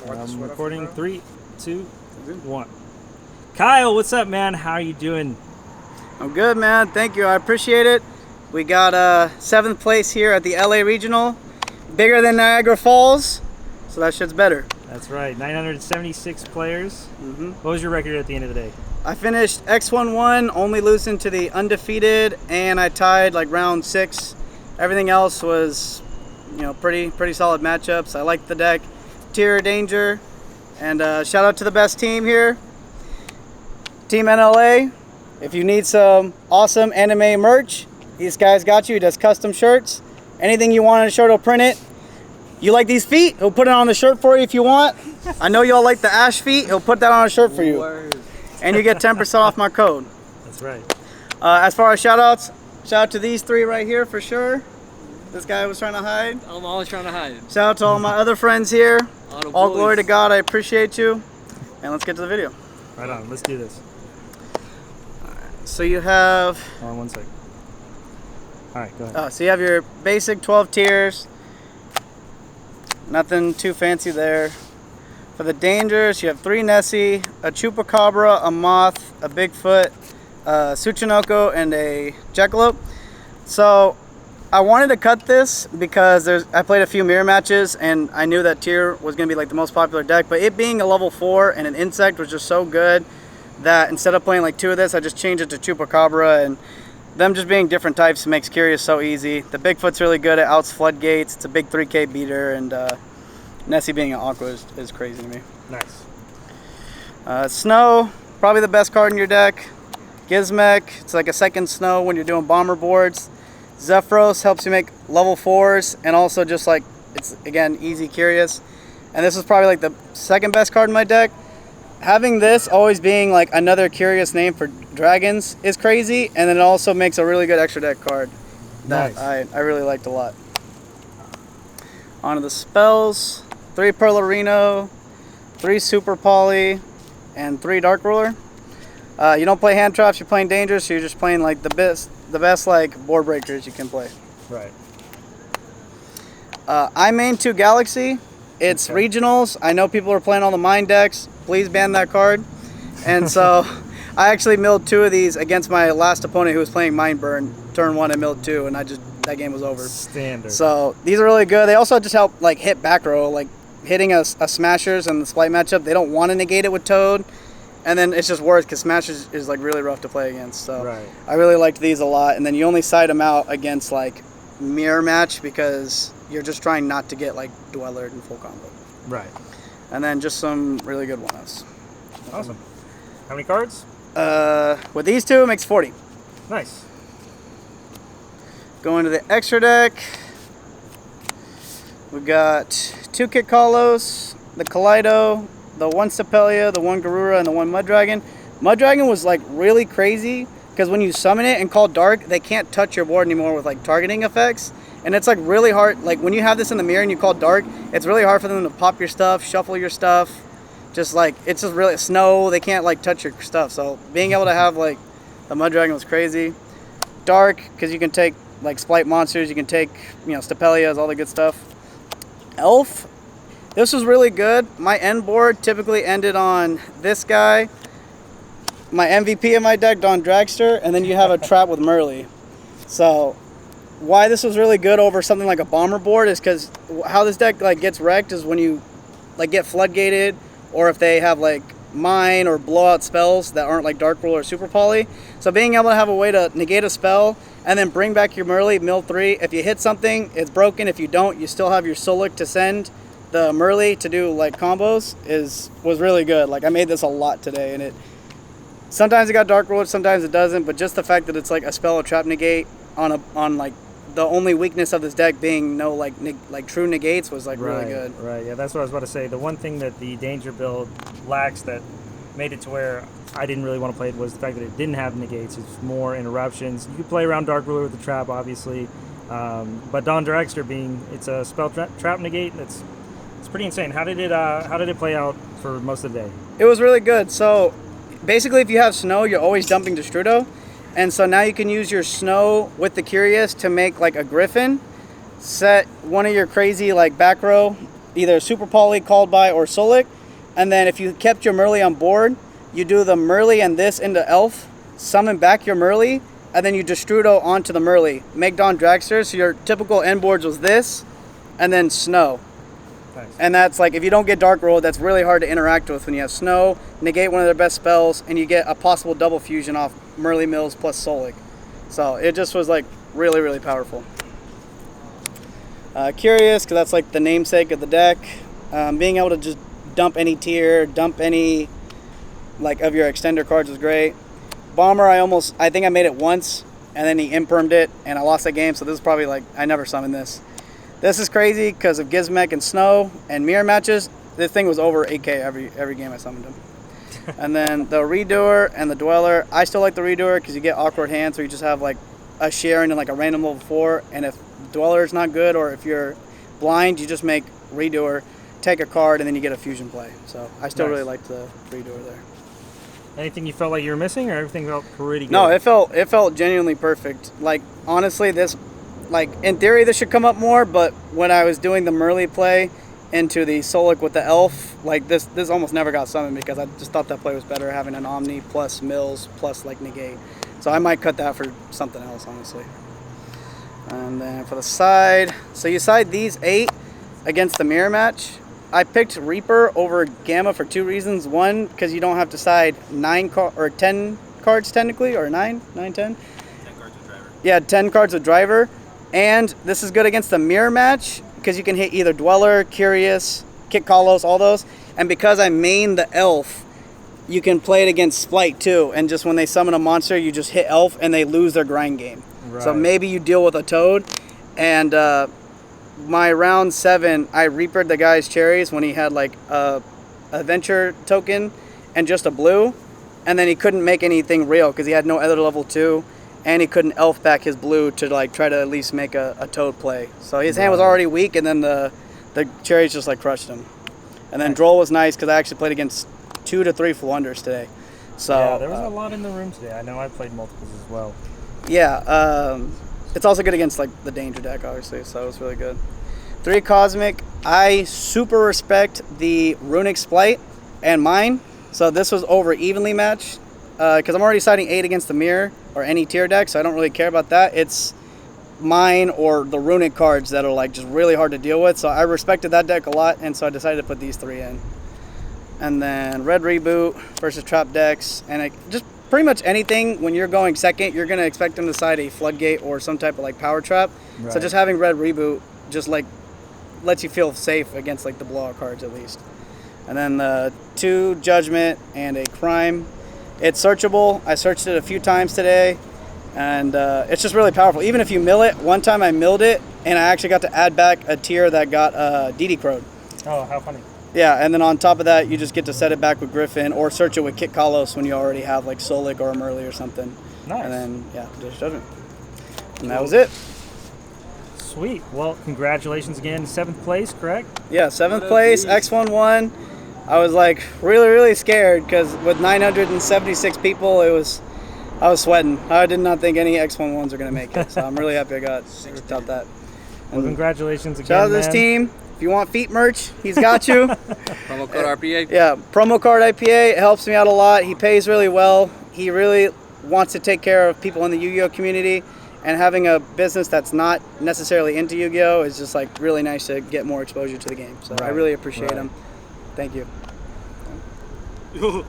I'm recording 3, 2, 1. Kyle, what's up, man? How are you doing? I'm good, man. Thank you. I appreciate it. We got 7th place here at the LA Regional. Bigger than Niagara Falls, so that shit's better. That's right. 976 players. What was your record at the end of the day? I finished X1-1, only losing to the undefeated, and I tied like round 6. Everything else was, you know, pretty solid matchups. I liked the deck. Tier Danger, and shout out to the best team here, Team NLA. If you need some awesome anime merch, these guys got you. He does custom shirts. Anything you want on a shirt, he'll print it. You like these feet? He'll put it on the shirt for you if you want. I know y'all like the ash feet. He'll put that on a shirt for you. And you get 10% off my code. That's right. As far as shout outs, shout out to these 3 right here for sure. This guy was trying to hide. I'm always trying to hide. Shout out to all my other friends here. All glory to God. I appreciate you. And let's get to the video. Right on. Let's do this. So you have... Hold on 1 second. All right, go ahead. So you have your basic 12 tiers. Nothing too fancy there. For the dangers, you have 3 Nessie, a Chupacabra, a Moth, a Bigfoot, a Tsuchinoko, and a Jackalope. So I wanted to cut this because I played a few mirror matches and I knew that tier was going to be like the most popular deck, but it being a level 4 and an insect was just so good that instead of playing like 2 of this, I just changed it to Chupacabra, and them just being different types makes Curious so easy. The Bigfoot's really good. It outs Floodgates. It's a big 3K beater, and Nessie being an Aqua is crazy to me. Nice. Snow, probably the best card in your deck. Gizmek, it's like a second Snow when you're doing bomber boards. Zephyros helps you make level 4s, and also just like, it's again, easy Curious. And this is probably like the second best card in my deck. Having this always being like another Curious name for dragons is crazy, and then it also makes a really good extra deck card that Nice. I really liked a lot. On to the spells. 3 Perlarino, 3 Super Poly, and 3 Dark Ruler. You don't play hand traps, you're playing Dangerous, so you're just playing like the best like board breakers you can play. Right. I main 2 Galaxy. It's Okay. regionals. I know people are playing all the mine decks. Please ban that card. And so I actually milled 2 of these against my last opponent who was playing Mind Burn. Turn 1 I milled 2, and that game was over. Standard. So these are really good. They also just help like hit back row, like hitting a Smashers and the Splight matchup. They don't want to negate it with Toad, and then it's just worse because Smashers is like really rough to play against. So Right. I really liked these a lot. And then you only side them out against like mirror match because you're just trying not to get like Dweller in full combo. Right. And then just some really good ones. Awesome. How many cards? With these 2, it makes 40. Nice. Going to the extra deck, we got 2 Kitkalos, the Kaleido, the 1 Stapelia, the 1 Garura, and the 1 Muddragon. Muddragon was like really crazy because when you summon it and call Dark, they can't touch your board anymore with like targeting effects. And it's like really hard, like when you have this in the mirror and you call Dark, it's really hard for them to pop your stuff, shuffle your stuff. Just like, it's just really Snow, they can't like touch your stuff. So being able to have like the Muddragon was crazy. Dark, because you can take like Splight monsters, you can take, you know, Stapelias, all the good stuff. Elf, this was really good. My end board typically ended on this guy, my MVP of my deck, Don Dragster, and then you have a trap with Merly. So why this was really good over something like a bomber board is because how this deck like gets wrecked is when you like get floodgated, or if they have like mine or blowout spells that aren't like Dark Ruler or Super Poly. So being able to have a way to negate a spell and then bring back your Merly, mill 3. If you hit something, it's broken. If you don't, you still have your Solik to send the Merly to do like combos was really good. Like I made this a lot today, and sometimes it got Dark Ruler, sometimes it doesn't, but just the fact that it's like a spell or trap negate on like the only weakness of this deck being no like true negates was like really good. Right, yeah, that's what I was about to say. The one thing that the Danger build lacks that made it to where I didn't really want to play it was the fact that it didn't have negates. It's more interruptions. You could play around Dark Ruler with the trap, obviously, but Don Dragster it's a spell trap negate. It's pretty insane. How did it play out for most of the day? It was really good. So basically, if you have Snow, you're always dumping Destrudo. And so now you can use your Snow with the Curious to make like a Griffin, set one of your crazy like back row either Super Poly, Called By, or Solic. And then if you kept your Merly on board, you do the Merly and this into Elf, summon back your Merly, and then you Destrudo onto the Merly. Make Dawn Dragster, so your typical end boards was this, and then Snow. Nice. And that's like, if you don't get Dark Roll, that's really hard to interact with when you have Snow, negate one of their best spells, and you get a possible double fusion off Merly Mills plus Solic. So it just was like really, really powerful. Curious, because that's like the namesake of the deck. Being able to just dump any tier, dump any like of your extender cards was great. Bomber, I think I made it once, and then he impermed it, and I lost that game, so this is probably like, I never summoned this. This is crazy because of Gizmek and Snow and mirror matches. This thing was over 8k every game I summoned him. And then the Redoer and the Dweller. I still like the Redoer because you get awkward hands where you just have like a Sharon and like a random level 4, and if Dweller is not good, or if you're blind, you just make Redoer, take a card, and then you get a fusion play. So I still really liked the Redoer there. Anything you felt like you were missing, or everything felt pretty good? No, it felt genuinely perfect. Like, honestly, this, like, in theory this should come up more, but when I was doing the Merly play into the Solic with the Elf, like this almost never got summoned because I just thought that play was better, having an Omni plus Mills plus like negate. So I might cut that for something else, honestly. And then for the side, so you side these 8 against the mirror match. I picked Reaper over Gamma for 2 reasons. One, because you don't have to side 10 cards technically, or 10? 10 cards with driver. Yeah, 10 cards with driver. And this is good against the mirror match because you can hit either Dweller, Curious, Kit Kalos, all those. And because I main the Elf, you can play it against Splight too. And just when they summon a monster, you just hit Elf and they lose their grind game. Right. So maybe you deal with a Toad. And my round 7, I Reapered the guy's cherries when he had like a adventure token and just a blue. And then he couldn't make anything real because he had no other level 2. And he couldn't elf back his blue to like try to at least make a Toad play. So his hand was already weak, and then the cherries just like crushed him. And then Droll was nice because I actually played against 2 to 3 Fluunders today. So yeah, there was a lot in the room today. I know I played multiples as well. Yeah, it's also good against like the Danger deck, obviously. So it was really good. 3 Cosmic. I super respect the Runic Splight and mine. So this was over evenly matched because I'm already siding 8 against the Mirror or any tier deck, so I don't really care about that. It's mine or the Runic cards that are like just really hard to deal with. So I respected that deck a lot, and so I decided to put these 3 in. And then Red Reboot versus Trap decks, and just pretty much anything when you're going second, you're going to expect them to side a Floodgate or some type of like Power Trap. Right. So just having Red Reboot just like lets you feel safe against like the blowout cards at least. And then the 2 Judgment and a Crime. It's searchable. I searched it a few times today, and it's just really powerful. Even if you mill it, one time I milled it, and I actually got to add back a tier that got DD Crowed. Oh, how funny. Yeah, and then on top of that, you just get to set it back with Griffin or search it with Kit Kalos when you already have like Solic or a Merly or something. Nice. And then, yeah, just Judgment. And that was it. Sweet. Well, congratulations again. 7th place, correct? Yeah, 7th place, X11. I was like really, really scared because with 976 people, I was sweating. I did not think any X11s were going to make it. So I'm really happy I got out that. Well, congratulations again, shout out to this team. If you want feet merch, he's got you. Promo code RPA. Yeah, promo card IPA. It helps me out a lot. He pays really well. He really wants to take care of people in the Yu-Gi-Oh community. And having a business that's not necessarily into Yu-Gi-Oh is just like really nice to get more exposure to the game. So I really appreciate him. Thank you.